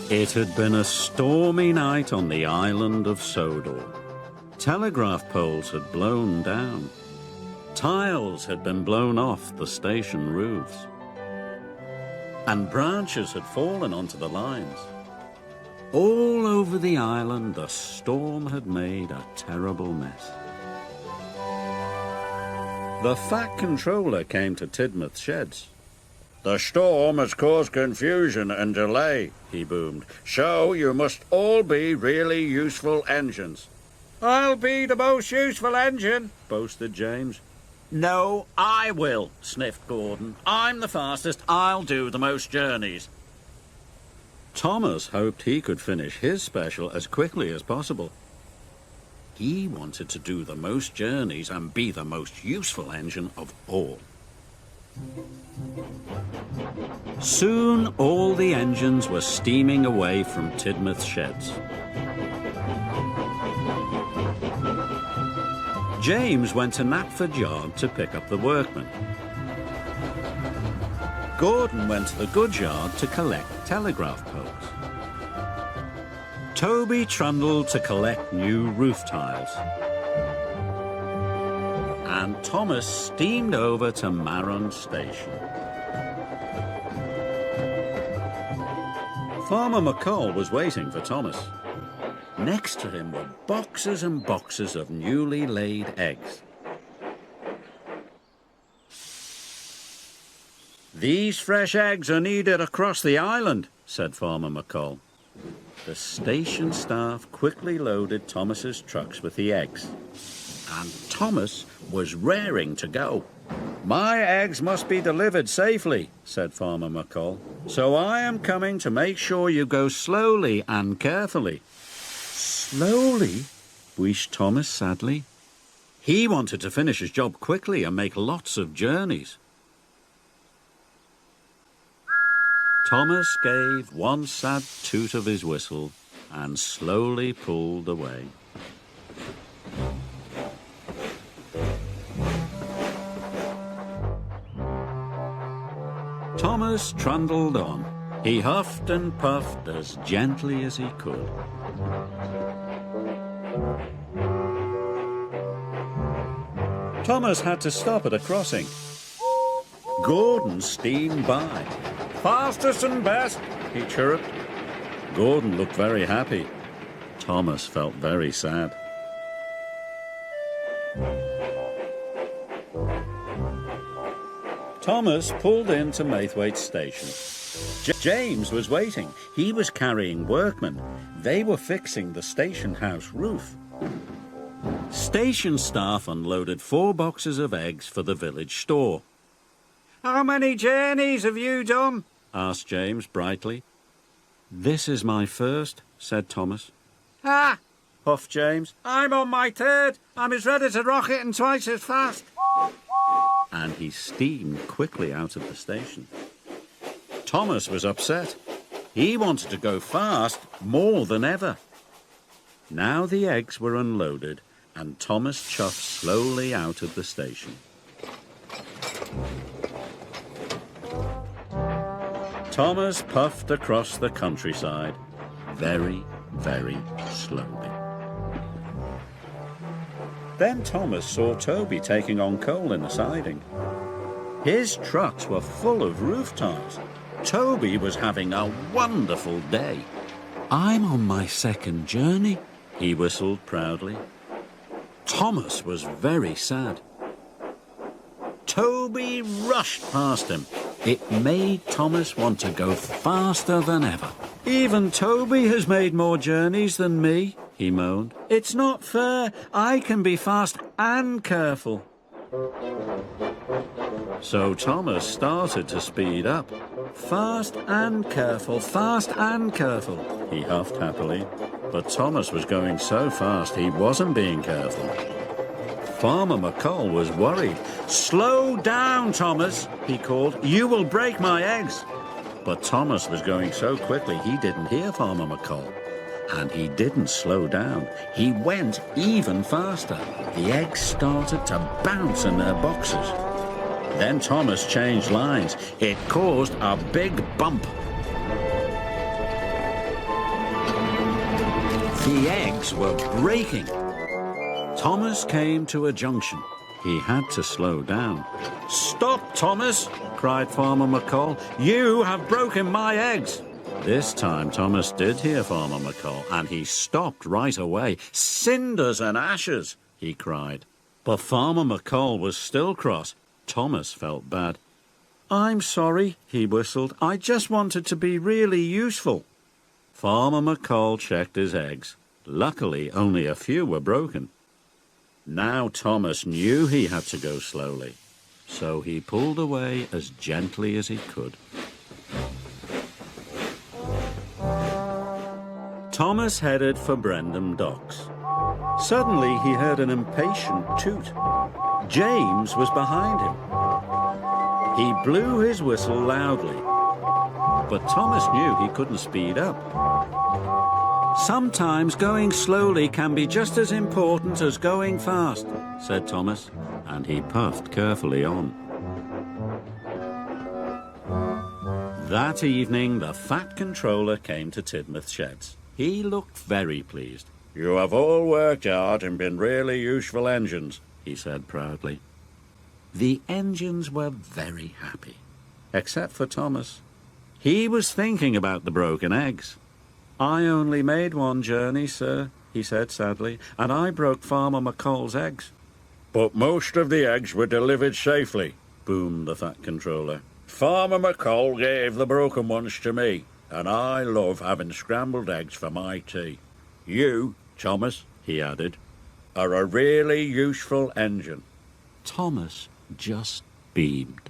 It had been a stormy night on the island of Sodor. Telegraph poles had blown down. Tiles had been blown off the station roofs. And branches had fallen onto the lines. All over the island, the storm had made a terrible mess. The Fat Controller came to Tidmouth's sheds. "The storm has caused confusion and delay," he boomed. "So you must all be really useful engines." "I'll be the most useful engine," boasted James. "No, I will," sniffed Gordon. "I'm the fastest. I'll do the most journeys." Thomas hoped he could finish his special as quickly as possible. He wanted to do the most journeys and be the most useful engine of all. Soon all the engines were steaming away from Tidmouth's sheds. James went to Knapford Yard to pick up the workmen. Gordon went to the goods yard to collect telegraph poles. Toby trundled to collect new roof tiles. And Thomas steamed over to Marron Station. Farmer McColl was waiting for Thomas. Next to him were boxes and boxes of newly laid eggs. "These fresh eggs are needed across the island," said Farmer McColl. The station staff quickly loaded Thomas's trucks with the eggs, and Thomas was raring to go. "My eggs must be delivered safely," said Farmer McColl, "so I am coming to make sure you go slowly and carefully." "Slowly?" wheezed Thomas sadly. He wanted to finish his job quickly and make lots of journeys. Thomas gave one sad toot of his whistle and slowly pulled away. Thomas trundled on. He huffed and puffed as gently as he could. Thomas had to stop at a crossing. Gordon steamed by. "Fastest and best," he chirruped. Gordon looked very happy. Thomas felt very sad. Thomas pulled into Maithwaite Station. James was waiting. He was carrying workmen. They were fixing the station house roof. Station staff unloaded 4 boxes of eggs for the village store. "How many journeys have you done?" asked James brightly. "This is my first," said Thomas. "Ah!" huffed James. "I'm on my 3rd. I'm as ready to rock it and twice as fast." And he steamed quickly out of the station. Thomas was upset. He wanted to go fast more than ever. Now the eggs were unloaded and Thomas chuffed slowly out of the station. Thomas puffed across the countryside, very, very slowly. Then Thomas saw Toby taking on coal in the siding. His trucks were full of roof tiles. Toby was having a wonderful day. "I'm on my 2nd journey," he whistled proudly. Thomas was very sad. Toby rushed past him. It made Thomas want to go faster than ever. "Even Toby has made more journeys than me," he moaned. "It's not fair. I can be fast and careful." So Thomas started to speed up. "Fast and careful, fast and careful," he huffed happily. But Thomas was going so fast he wasn't being careful. Farmer McColl was worried. "Slow down, Thomas," he called. "You will break my eggs." But Thomas was going so quickly he didn't hear Farmer McColl. And he didn't slow down. He went even faster. The eggs started to bounce in their boxes. Then Thomas changed lines. It caused a big bump. The eggs were breaking. Thomas came to a junction. He had to slow down. "Stop, Thomas!" cried Farmer McColl. "You have broken my eggs!" This time Thomas did hear Farmer McColl, and he stopped right away. "Cinders and ashes!" he cried. But Farmer McColl was still cross. Thomas felt bad. "I'm sorry," he whistled. "I just wanted to be really useful." Farmer McColl checked his eggs. Luckily, only a few were broken. Now Thomas knew he had to go slowly, so he pulled away as gently as he could. Thomas headed for Brendam Docks. Suddenly he heard an impatient toot. James was behind him. He blew his whistle loudly, but Thomas knew he couldn't speed up. "Sometimes going slowly can be just as important as going fast," said Thomas, and he puffed carefully on. That evening, the Fat Controller came to Tidmouth Sheds. He looked very pleased. "You have all worked hard and been really useful engines," he said proudly. The engines were very happy, except for Thomas. He was thinking about the broken eggs. "I only made one journey, sir," he said sadly, "and I broke Farmer McColl's eggs." "But most of the eggs were delivered safely," boomed the Fat Controller. "Farmer McColl gave the broken ones to me, and I love having scrambled eggs for my tea. You, Thomas," he added, "are a really useful engine." Thomas just beamed.